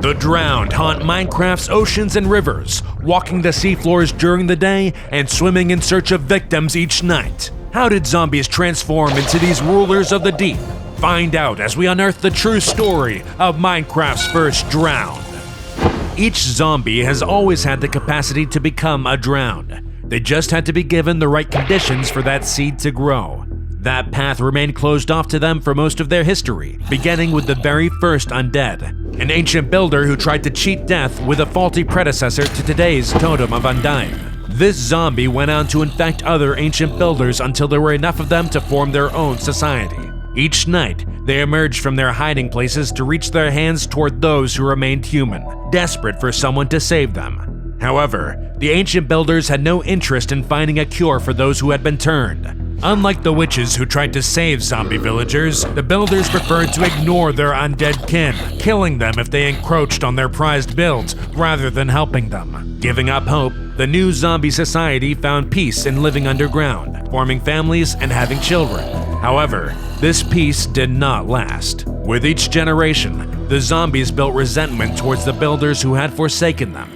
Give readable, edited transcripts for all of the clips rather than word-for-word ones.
The drowned haunt Minecraft's oceans and rivers, walking the seafloors during the day and swimming in search of victims each night. How did zombies transform into these rulers of the deep? Find out as we unearth the true story of Minecraft's first drowned. Each zombie has always had the capacity to become a drowned. They just had to be given the right conditions for that seed to grow. That path remained closed off to them for most of their history, beginning with the very first undead, an ancient builder who tried to cheat death with a faulty predecessor to today's Totem of Undying. This zombie went on to infect other ancient builders until there were enough of them to form their own society. Each night, they emerged from their hiding places to reach their hands toward those who remained human, desperate for someone to save them. However, the ancient builders had no interest in finding a cure for those who had been turned. Unlike the witches who tried to save zombie villagers, the builders preferred to ignore their undead kin, killing them if they encroached on their prized builds rather than helping them. Giving up hope, the new zombie society found peace in living underground, forming families and having children. However, this peace did not last. With each generation, the zombies built resentment towards the builders who had forsaken them.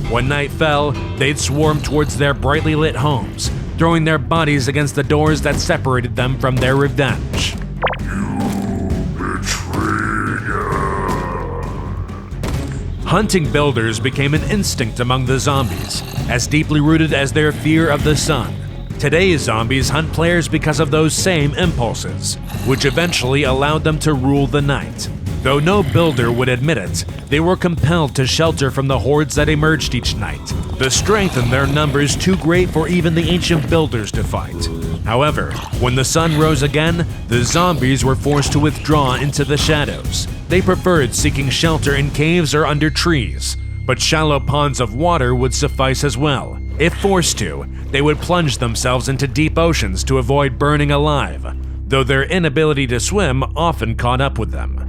When night fell, they'd swarm towards their brightly lit homes, throwing their bodies against the doors that separated them from their revenge. Hunting builders became an instinct among the zombies, as deeply rooted as their fear of the sun. Today's zombies hunt players because of those same impulses, which eventually allowed them to rule the night. Though no builder would admit it, they were compelled to shelter from the hordes that emerged each night. The strength in their numbers too great for even the ancient builders to fight. However, when the sun rose again, the zombies were forced to withdraw into the shadows. They preferred seeking shelter in caves or under trees, but shallow ponds of water would suffice as well. If forced to, they would plunge themselves into deep oceans to avoid burning alive, though their inability to swim often caught up with them.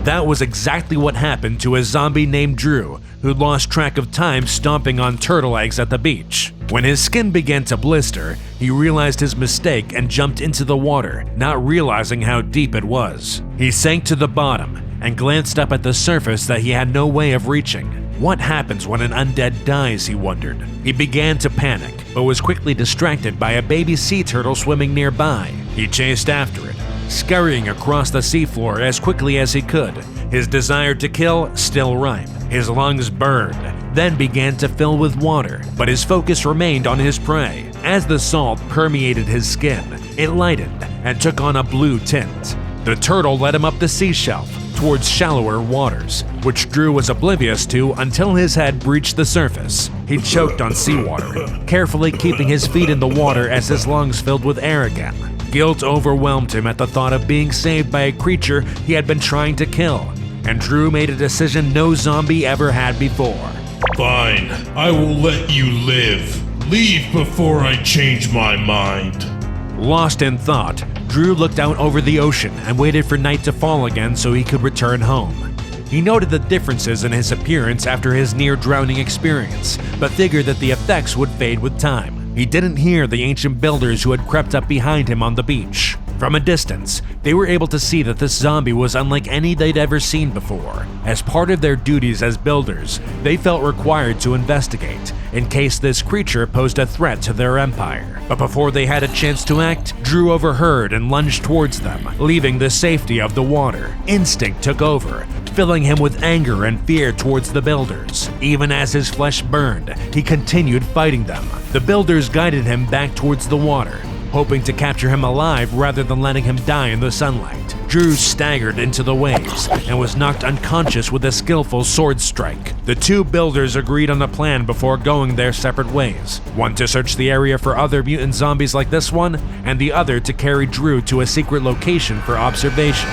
That was exactly what happened to a zombie named Drew, who lost track of time stomping on turtle eggs at the beach. When his skin began to blister, he realized his mistake and jumped into the water, not realizing how deep it was. He sank to the bottom and glanced up at the surface that he had no way of reaching. What happens when an undead dies, he wondered. He began to panic, but was quickly distracted by a baby sea turtle swimming nearby. He chased after it, scurrying across the seafloor as quickly as he could, his desire to kill still ripe. His lungs burned, then began to fill with water, but his focus remained on his prey. As the salt permeated his skin, it lightened and took on a blue tint. The turtle led him up the sea shelf, towards shallower waters, which Drew was oblivious to until his head breached the surface. He choked on seawater, carefully keeping his feet in the water as his lungs filled with air again. Guilt overwhelmed him at the thought of being saved by a creature he had been trying to kill, and Drew made a decision no zombie ever had before. Fine, I will let you live. Leave before I change my mind. Lost in thought, Drew looked out over the ocean and waited for night to fall again so he could return home. He noted the differences in his appearance after his near-drowning experience, but figured that the effects would fade with time. He didn't hear the ancient builders who had crept up behind him on the beach. From a distance, they were able to see that this zombie was unlike any they'd ever seen before. As part of their duties as builders, they felt required to investigate, in case this creature posed a threat to their empire. But before they had a chance to act, Drew overheard and lunged towards them, leaving the safety of the water. Instinct took over, filling him with anger and fear towards the builders. Even as his flesh burned, he continued fighting them. The builders guided him back towards the water, hoping to capture him alive rather than letting him die in the sunlight. Drew staggered into the waves and was knocked unconscious with a skillful sword strike. The two builders agreed on a plan before going their separate ways, one to search the area for other mutant zombies like this one, and the other to carry Drew to a secret location for observation.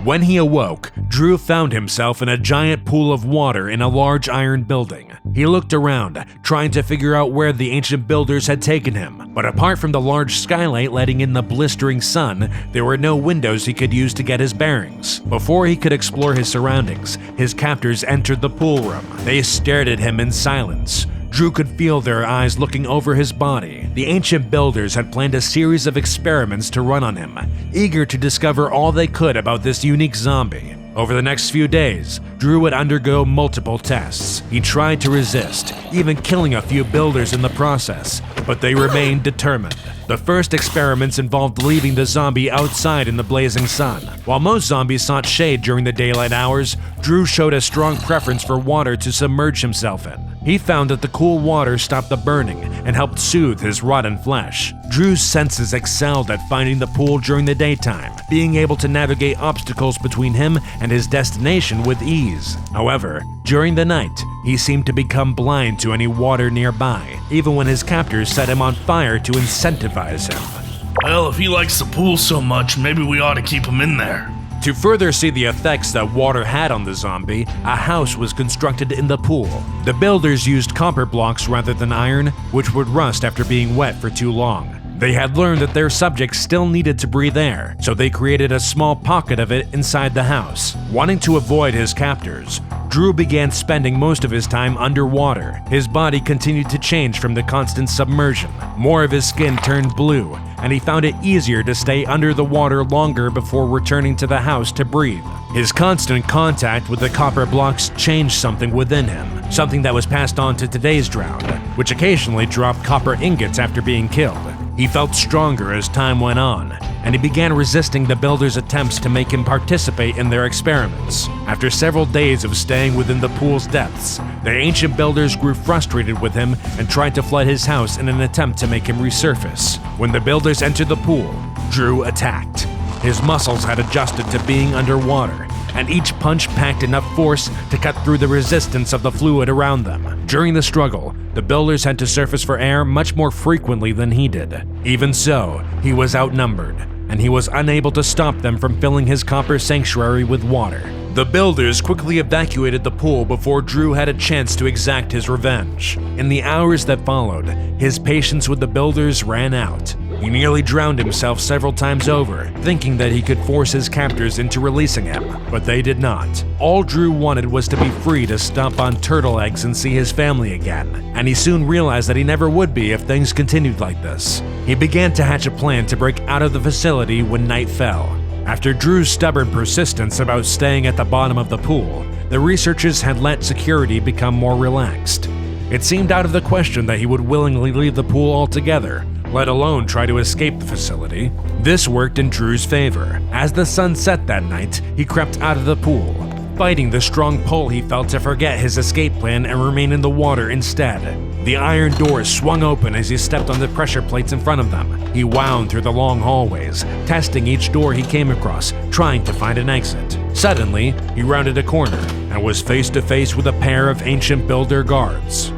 When he awoke, Drew found himself in a giant pool of water in a large iron building. He looked around, trying to figure out where the ancient builders had taken him, but apart from the large skylight letting in the blistering sun, there were no windows he could use to get his bearings. Before he could explore his surroundings, his captors entered the pool room. They stared at him in silence. Drew could feel their eyes looking over his body. The ancient builders had planned a series of experiments to run on him, eager to discover all they could about this unique zombie. Over the next few days, Drew would undergo multiple tests. He tried to resist, even killing a few builders in the process, but they remained determined. The first experiments involved leaving the zombie outside in the blazing sun. While most zombies sought shade during the daylight hours, Drew showed a strong preference for water to submerge himself in. He found that the cool water stopped the burning and helped soothe his rotten flesh. Drew's senses excelled at finding the pool during the daytime, being able to navigate obstacles between him and his destination with ease. However, during the night, he seemed to become blind to any water nearby, even when his captors set him on fire to incentivize him. Well, if he likes the pool so much, maybe we ought to keep him in there. To further see the effects that water had on the zombie, a house was constructed in the pool. The builders used copper blocks rather than iron, which would rust after being wet for too long. They had learned that their subjects still needed to breathe air, so they created a small pocket of it inside the house. Wanting to avoid his captors, Drew began spending most of his time underwater. His body continued to change from the constant submersion. More of his skin turned blue, and he found it easier to stay under the water longer before returning to the house to breathe. His constant contact with the copper blocks changed something within him, something that was passed on to today's drowned, which occasionally dropped copper ingots after being killed. He felt stronger as time went on, and he began resisting the builders' attempts to make him participate in their experiments. After several days of staying within the pool's depths, the ancient builders grew frustrated with him and tried to flood his house in an attempt to make him resurface. When the builders entered the pool, Drew attacked. His muscles had adjusted to being underwater, and each punch packed enough force to cut through the resistance of the fluid around them. During the struggle, the builders had to surface for air much more frequently than he did. Even so, he was outnumbered, and he was unable to stop them from filling his copper sanctuary with water. The builders quickly evacuated the pool before Drew had a chance to exact his revenge. In the hours that followed, his patience with the builders ran out. He nearly drowned himself several times over, thinking that he could force his captors into releasing him, but they did not. All Drew wanted was to be free to stomp on turtle eggs and see his family again, and he soon realized that he never would be if things continued like this. He began to hatch a plan to break out of the facility when night fell. After Drew's stubborn persistence about staying at the bottom of the pool, the researchers had let security become more relaxed. It seemed out of the question that he would willingly leave the pool altogether, let alone try to escape the facility. This worked in Drew's favor. As the sun set that night, he crept out of the pool, fighting the strong pull he felt to forget his escape plan and remain in the water instead. The iron doors swung open as he stepped on the pressure plates in front of them. He wound through the long hallways, testing each door he came across, trying to find an exit. Suddenly, he rounded a corner and was face to face with a pair of ancient builder guards.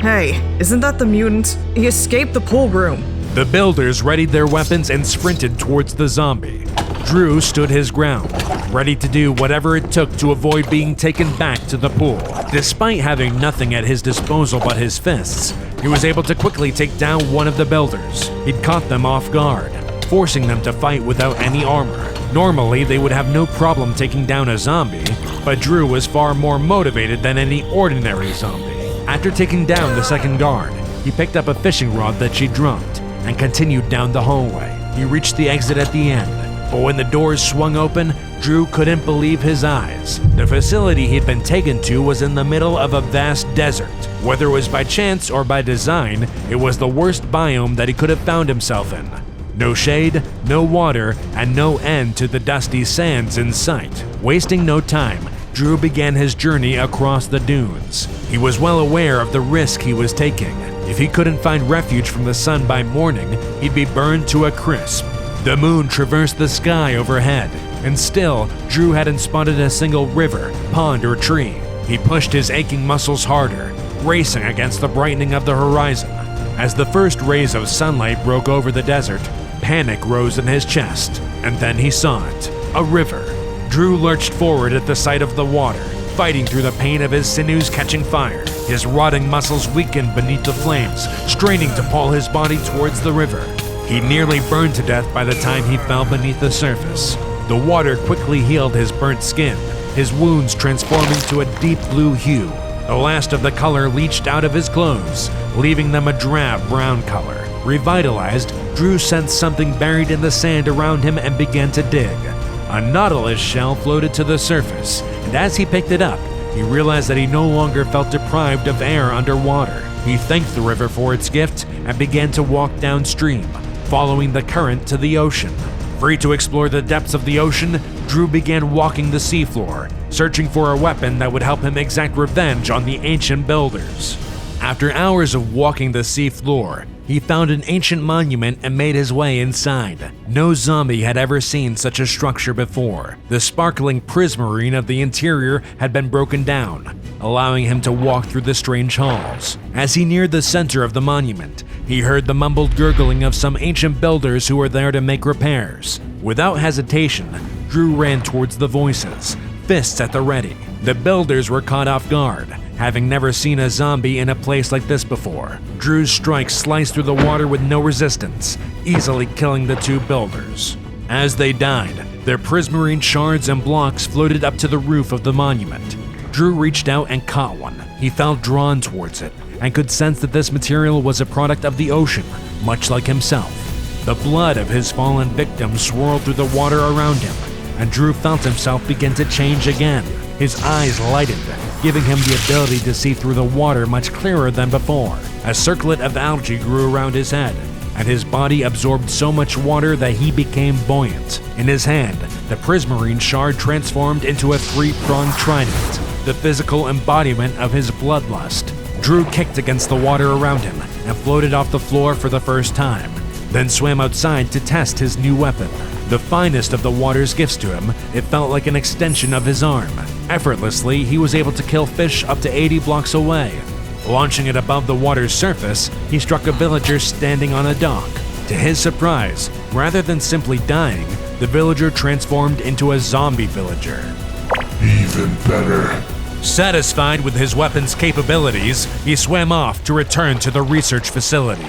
Hey, isn't that the mutant? He escaped the pool room. The builders readied their weapons and sprinted towards the zombie. Drew stood his ground, ready to do whatever it took to avoid being taken back to the pool. Despite having nothing at his disposal but his fists, he was able to quickly take down one of the builders. He'd caught them off guard, forcing them to fight without any armor. Normally, they would have no problem taking down a zombie, but Drew was far more motivated than any ordinary zombie. After taking down the second guard, he picked up a fishing rod that she dropped and continued down the hallway. He reached the exit at the end, but when the doors swung open, Drew couldn't believe his eyes. The facility he'd been taken to was in the middle of a vast desert. Whether it was by chance or by design, it was the worst biome that he could have found himself in. No shade, no water, and no end to the dusty sands in sight. Wasting no time, Drew began his journey across the dunes. He was well aware of the risk he was taking. If he couldn't find refuge from the sun by morning, he'd be burned to a crisp. The moon traversed the sky overhead, and still, Drew hadn't spotted a single river, pond, or tree. He pushed his aching muscles harder, racing against the brightening of the horizon. As the first rays of sunlight broke over the desert, panic rose in his chest, and then he saw it, a river. Drew lurched forward at the sight of the water, fighting through the pain of his sinews catching fire. His rotting muscles weakened beneath the flames, straining to pull his body towards the river. He nearly burned to death by the time he fell beneath the surface. The water quickly healed his burnt skin, his wounds transforming to a deep blue hue. The last of the color leached out of his clothes, leaving them a drab brown color. Revitalized, Drew sensed something buried in the sand around him and began to dig. A nautilus shell floated to the surface, and as he picked it up, he realized that he no longer felt deprived of air underwater. He thanked the river for its gift and began to walk downstream, following the current to the ocean. Free to explore the depths of the ocean, Drew began walking the seafloor, searching for a weapon that would help him exact revenge on the ancient builders. After hours of walking the seafloor, he found an ancient monument and made his way inside. No zombie had ever seen such a structure before. The sparkling prismarine of the interior had been broken down, allowing him to walk through the strange halls. As he neared the center of the monument, he heard the mumbled gurgling of some ancient builders who were there to make repairs. Without hesitation, Drew ran towards the voices, fists at the ready. The builders were caught off guard, having never seen a zombie in a place like this before. Drew's strike sliced through the water with no resistance, easily killing the two builders. As they died, their prismarine shards and blocks floated up to the roof of the monument. Drew reached out and caught one. He felt drawn towards it and could sense that this material was a product of the ocean, much like himself. The blood of his fallen victims swirled through the water around him, and Drew felt himself begin to change again. His eyes lightened, giving him the ability to see through the water much clearer than before. A circlet of algae grew around his head, and his body absorbed so much water that he became buoyant. In his hand, the prismarine shard transformed into a three-pronged trident, the physical embodiment of his bloodlust. Drew kicked against the water around him and floated off the floor for the first time, then swam outside to test his new weapon. The finest of the water's gifts to him, it felt like an extension of his arm. Effortlessly, he was able to kill fish up to 80 blocks away. Launching it above the water's surface, he struck a villager standing on a dock. To his surprise, rather than simply dying, the villager transformed into a zombie villager. Even better. Satisfied with his weapon's capabilities, he swam off to return to the research facility.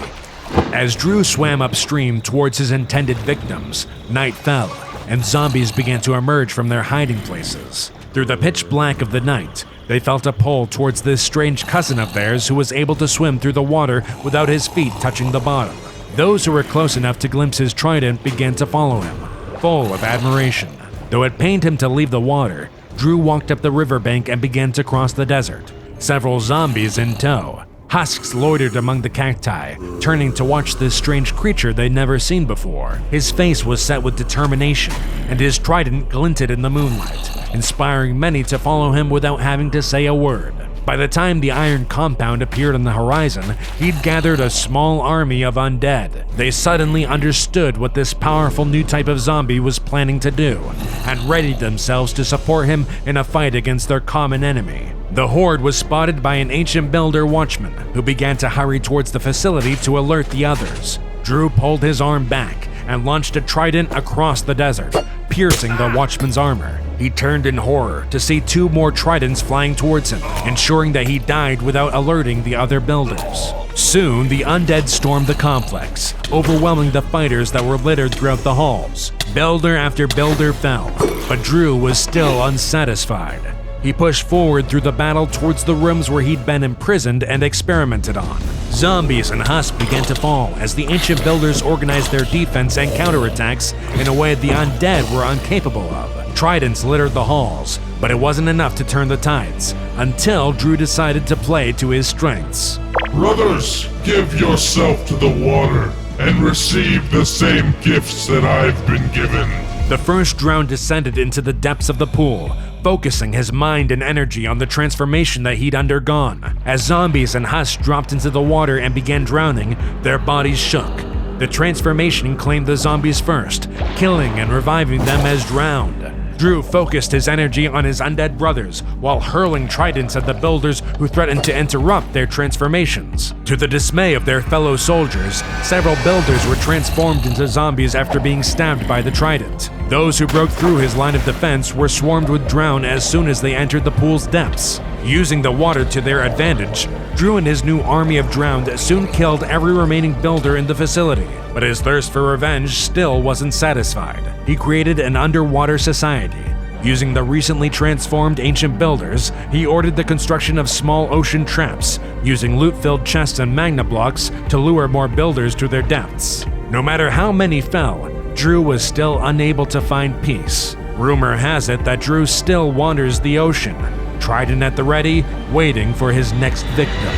As Drew swam upstream towards his intended victims, night fell, and zombies began to emerge from their hiding places. Through the pitch black of the night, they felt a pull towards this strange cousin of theirs who was able to swim through the water without his feet touching the bottom. Those who were close enough to glimpse his trident began to follow him, full of admiration. Though it pained him to leave the water, Drew walked up the riverbank and began to cross the desert, several zombies in tow. Husks loitered among the cacti, turning to watch this strange creature they'd never seen before. His face was set with determination, and his trident glinted in the moonlight, inspiring many to follow him without having to say a word. By the time the iron compound appeared on the horizon, he'd gathered a small army of undead. They suddenly understood what this powerful new type of zombie was planning to do, and readied themselves to support him in a fight against their common enemy. The horde was spotted by an ancient builder watchman, who began to hurry towards the facility to alert the others. Drew pulled his arm back and launched a trident across the desert, piercing the watchman's armor. He turned in horror to see two more tridents flying towards him, ensuring that he died without alerting the other builders. Soon, the undead stormed the complex, overwhelming the fighters that were littered throughout the halls. Builder after builder fell, but Drew was still unsatisfied. He pushed forward through the battle towards the rooms where he'd been imprisoned and experimented on. Zombies and husks began to fall as the ancient builders organized their defense and counterattacks in a way the undead were incapable of. Tridents littered the halls, but it wasn't enough to turn the tides, until Drew decided to play to his strengths. Brothers, give yourself to the water and receive the same gifts that I've been given. The first drowned descended into the depths of the pool, focusing his mind and energy on the transformation that he'd undergone. As zombies and husks dropped into the water and began drowning, their bodies shook. The transformation claimed the zombies first, killing and reviving them as drowned. Drew focused his energy on his undead brothers while hurling tridents at the builders who threatened to interrupt their transformations. To the dismay of their fellow soldiers, several builders were transformed into zombies after being stabbed by the trident. Those who broke through his line of defense were swarmed with drown as soon as they entered the pool's depths. Using the water to their advantage, Drew and his new army of drowned soon killed every remaining builder in the facility. But his thirst for revenge still wasn't satisfied. He created an underwater society. Using the recently transformed ancient builders, he ordered the construction of small ocean traps, using loot-filled chests and magna blocks to lure more builders to their depths. No matter how many fell, Drew was still unable to find peace. Rumor has it that Drew still wanders the ocean, trident at the ready, waiting for his next victim.